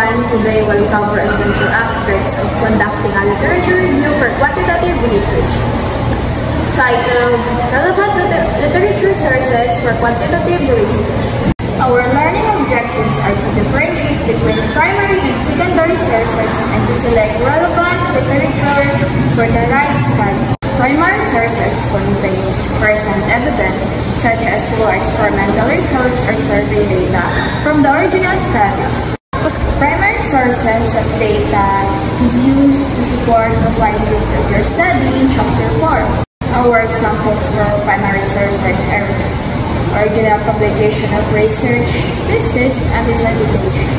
everyone. Today we'll cover essential aspects of conducting a literature review for quantitative research. Titled, Relevant Literature Sources for Quantitative Research. Our learning objectives are to differentiate between primary and secondary sources and to select relevant literature for the right study. Primary sources contains first-hand evidence, such as raw experimental results or survey data from the original studies. Primary sources of data is used to support the findings of your study in Chapter 4. Our examples for primary sources are original publication of research, thesis, and dissertation.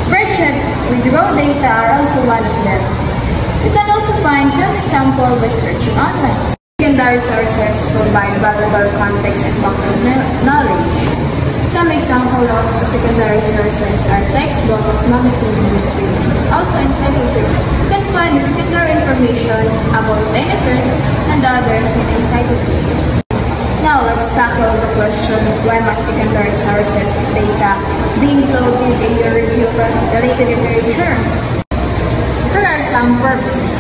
Spreadsheets with raw data are also one of them. You can also find some example by searching online. Secondary sources provide valuable context and background knowledge. Some examples of secondary sources are textbooks, magazine, newspaper, also encyclopedia. You can find the secondary information about dinosaurs and others in encyclopedia. Now let's tackle the question of why must secondary sources of data be included in your review for related literature. There are some purposes.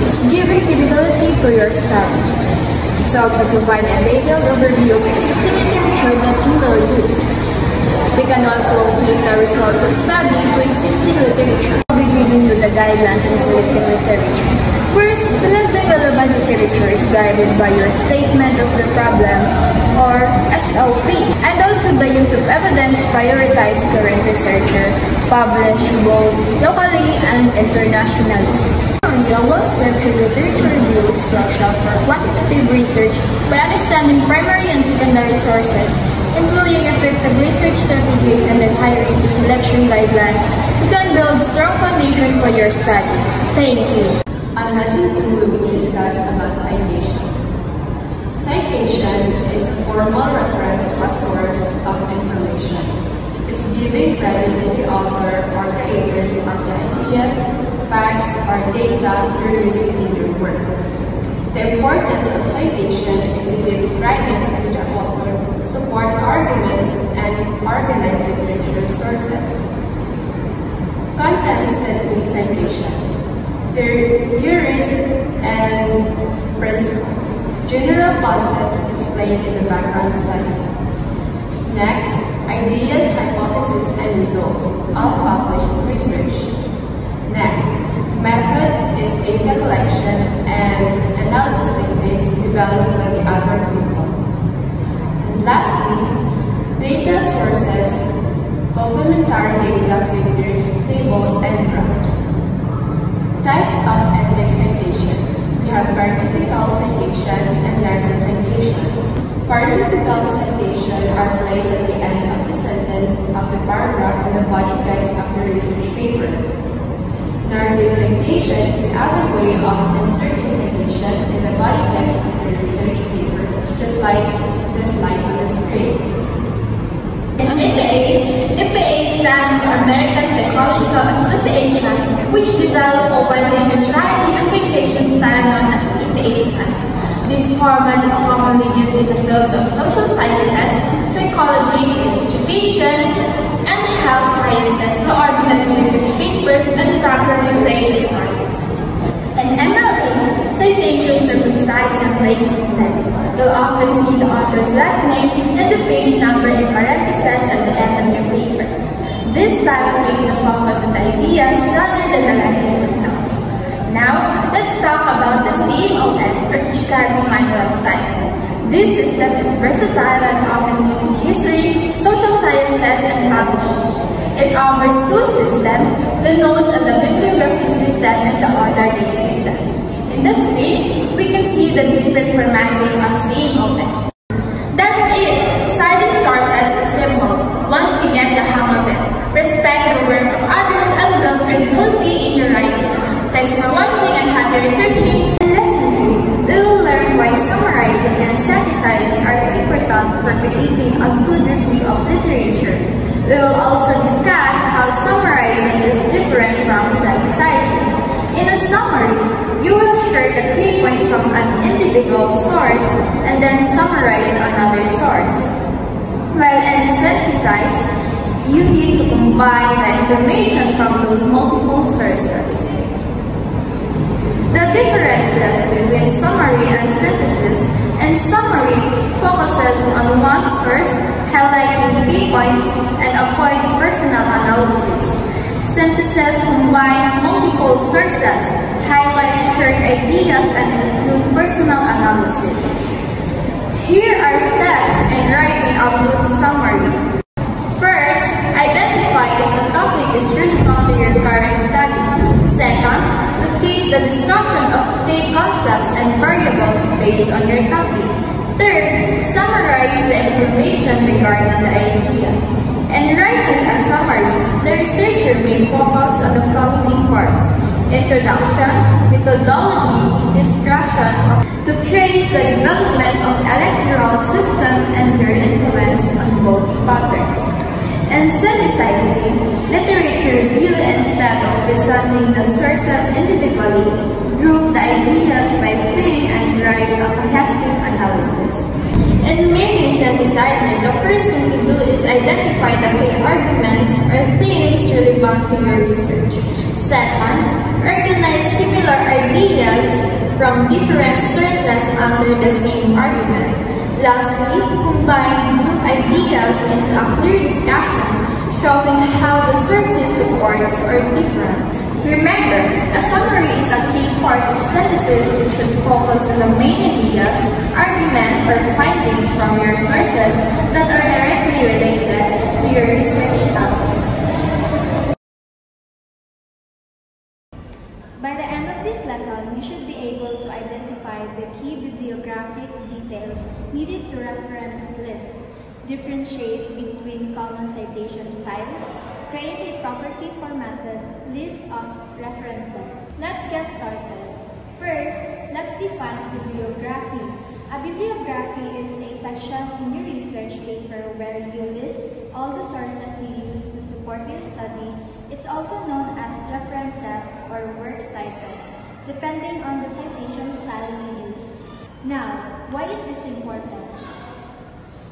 It's giving credibility to your study. It's also providing a detailed overview of existing literature that you will use. We can also link the results of study to existing literature. I'll be giving you the guidelines in selecting literature. First, selecting relevant literature is guided by your Statement of the Problem, or SOP, and also the use of evidence prioritized current researcher, published both locally and internationally. A well-structured literature review is crucial for quantitative research by understanding primary and secondary sources, employing effective research strategies, and adhering to selection guidelines. You can build strong foundation for your study. Thank you. On lesson 2, we will discuss about citation. Citation is a formal reference to a source of information. It's giving credit to the author or creators of the ideas, facts, or data you're using in your work. The importance of citation is to give brightness to the author, support arguments, and organize literature sources. Contents that need citation. Theories and principles. General concepts explained in the background study. Next, ideas, hypotheses, and results of published research. Next, method is data collection and analysis techniques developed by the other people. And lastly, data sources, complementary data, figures, tables, and graphs. Types of and-text citation. We have parenthetical citation and narrative citation. Parenthetical citation are placed at the end of the sentence of the paragraph in the body text of the research paper. Narrative citation is the other way of inserting citation in the body text of the research paper, just like the slide on the screen. In APA stands for American Psychological Association, which developed a widely used writing and citation style known as APA style. This format is commonly used in the fields of social sciences, psychology, education, and health sciences to organize research papers and properly graded sources. In MLA, citations are concise and makes sense. You'll often see the author's last name and the page number in parentheses at the end of your paper. This style makes the focus on the ideas rather than the lengthy footnotes. Now, let's talk about the CMOS or Chicago Manual style. This system is versatile and often used in history, social sciences, and publishing. It offers two systems, the notes and the bibliography system and the order date system. In the screen, we can see the different formatting of CMOS. That's it! Citing sources is simple once you get the hang of it. Respect the work of others and build credibility in your writing. Thanks for watching and happy researching! In Lesson 3, we will learn why summarizing and synthesizing are important for creating a good review of literature. We will also discuss how summarizing is different from synthesizing. In a summary, you will share the key points from an individual source and then summarize another source. While in synthesize, you need to combine the information from those multiple sources. The differences between summary and synthesis: and summary focuses on one source, highlighting key points, and avoids personal analysis. Synthesis combines multiple sources, highlight shared ideas, and include personal analysis. Here are steps in writing a good summary. First, identify if the topic is relevant to your current study. Second, locate the discussion of key concepts and variables based on your topic. Third, summarize the information regarding the idea. In writing a summary, the researcher may focus on the following parts: introduction, methodology, discussion, to trace the development of electoral system and their influence on voting patterns. In synthesizing, literature review, instead of presenting the sources individually, group the ideas by theme and write a cohesive analysis. In making synthesizing, the first thing to do is identify the key arguments or themes relevant to your research. Second, organize similar ideas from different sources under the same argument. Lastly, combine group ideas into a clear discussion, showing how the sources supports are different. Remember, a summary is a key part of synthesis. It should focus on the main ideas, arguments, or findings from your sources that are directly related to your research topic. By the end of this lesson, you should be able to identify the key bibliographic details needed to reference list, differentiate between common citation styles, create a properly formatted list of references. Let's get started. First, let's define bibliography. A bibliography is a section in your research paper where you list all the sources you use to support your study. It's also known as references or works cited, depending on the citation style you use. Now, why is this important?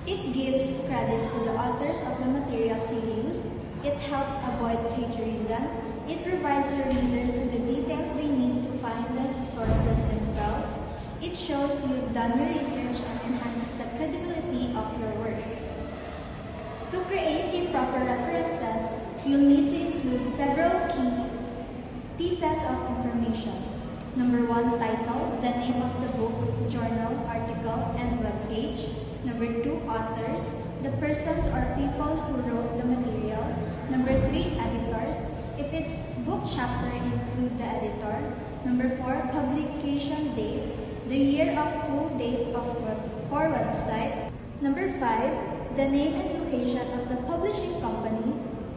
It gives credit to the authors of the materials you use. It helps avoid plagiarism. It provides your readers with the details they need to find the sources themselves. It shows you've done your research and enhances the credibility of your work. To create a proper references, you'll need to include several key pieces of information. Number 1, title, the name of the book, journal, article, and web page. Number 2, authors, the persons or people who wrote the material. Number 3, editors. If it's book chapter, include the editor. Number 4, publication date, the year of full date of for website. Number 5, the name and location of the publishing company.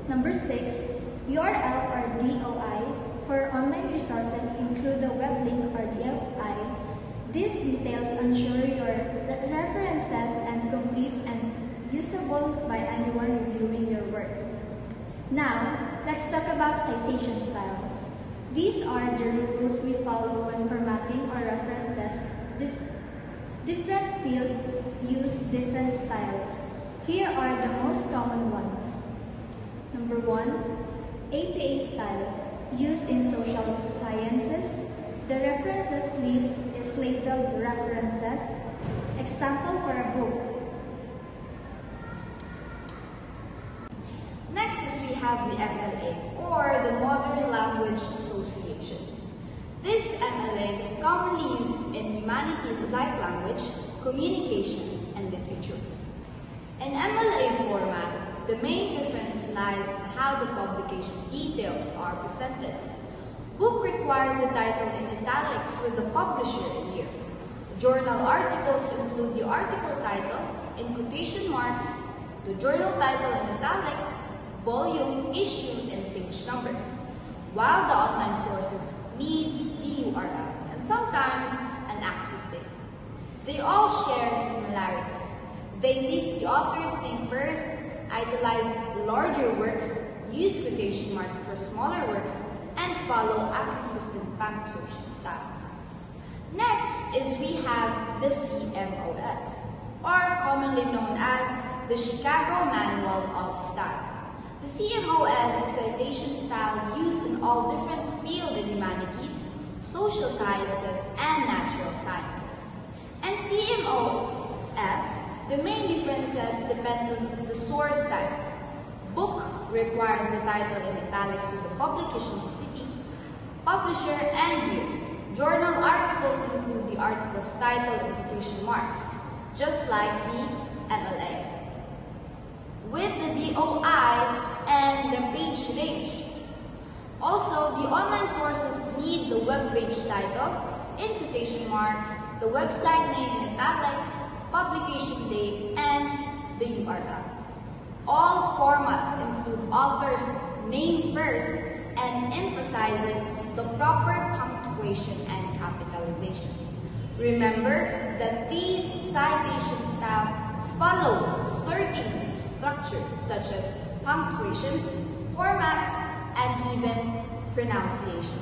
Number 6, URL or DOI. For online resources, include the web link or DOI. These details ensure your references and complete and usable by anyone reviewing your work. Now, let's talk about citation styles. These are the rules we follow when formatting our references. Different fields use different styles. Here are the most common ones. Number 1, APA style, used in social sciences. The references list is labeled references. Example for a book. Next is we have the MLA, or the Modern Language Association. This MLA is commonly used in humanities like language, communication, and literature. In MLA format, the main difference lies in how the publication details are presented. Book requires a title in italics with the publisher and year. Journal articles include the article title in quotation marks, the journal title in italics, volume, issue, and page number. While the online sources needs the URL and sometimes an access date. They all share similarities. They list the author's name first, italize larger works, use quotation mark for smaller works, and follow a consistent punctuation style. Next is we have the CMOS, or commonly known as the Chicago Manual of Style. The CMOS is a citation style used in all different fields in humanities, social sciences, and natural sciences. And CMOS, the main differences depend on the source type. Book requires the title in italics with the publication city, publisher, and year. Journal articles include the article's title and quotation marks, just like the MLA. With the DOI and the page range. Also, the online sources need the web page title, in quotation marks, the website name in italics, publication date, and the URL. All formats include author's name first and emphasizes the proper punctuation and capitalization. Remember that these citation styles follow certain structure such as punctuations, formats, and even pronunciation.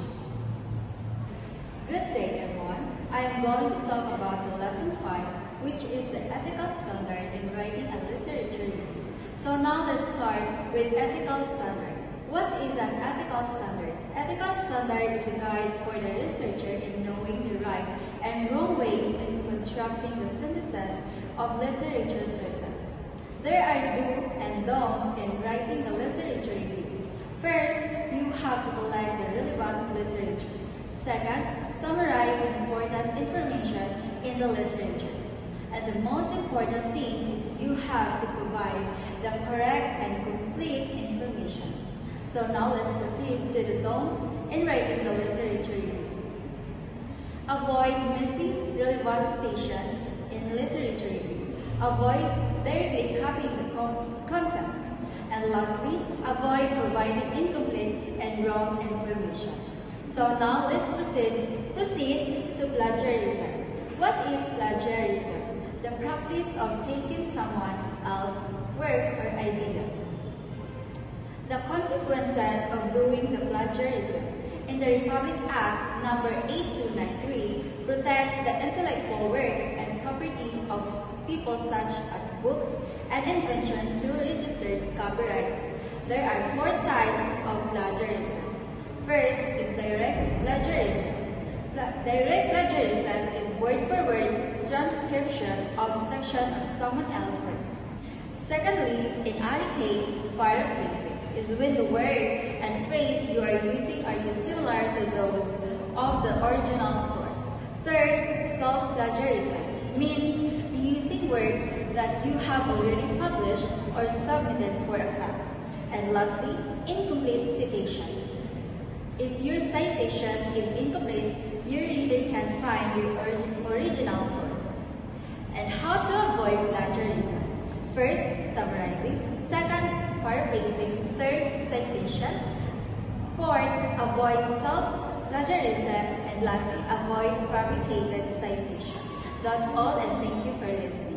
Good day, everyone. I am going to talk about the lesson 5, which is the ethical standard in writing a literature review. So now let's start with ethical standard. What is an ethical standard? Ethical standard is a guide for the researcher in knowing the right and wrong ways in constructing the synthesis of literature sources. There are do and don'ts in writing a literature review. First, you have to collect the relevant literature. Second, summarize important information in the literature. And the most important thing is you have to provide the correct and complete information. So now let's proceed to the don'ts in writing the literature review. Avoid missing relevant citation in literature review. Avoid directly copying the content. And lastly, avoid providing incomplete and wrong information. So now let's proceed to plagiarism. What is plagiarism? The practice of taking someone else's work or ideas. The consequences of doing the plagiarism. In the Republic Act No. 8293 protects the intellectual works and property of people such as books and invention through registered copyrights. There are 4 types of plagiarism. First is direct plagiarism. Direct plagiarism is word-for-word transcription of section of someone else's work. Secondly, inadequate paraphrasing is when the word and phrase you are using are too similar to those of the original source. Third, self-plagiarism means using work that you have already published or submitted for a class. And lastly, incomplete citation. If your citation is incomplete, your reader can find your original source. And how to avoid plagiarism? First, summarizing. Second, paraphrasing. Third, citation. Fourth, avoid self-plagiarism. And lastly, avoid fabricated citation. That's all, and thank you for listening.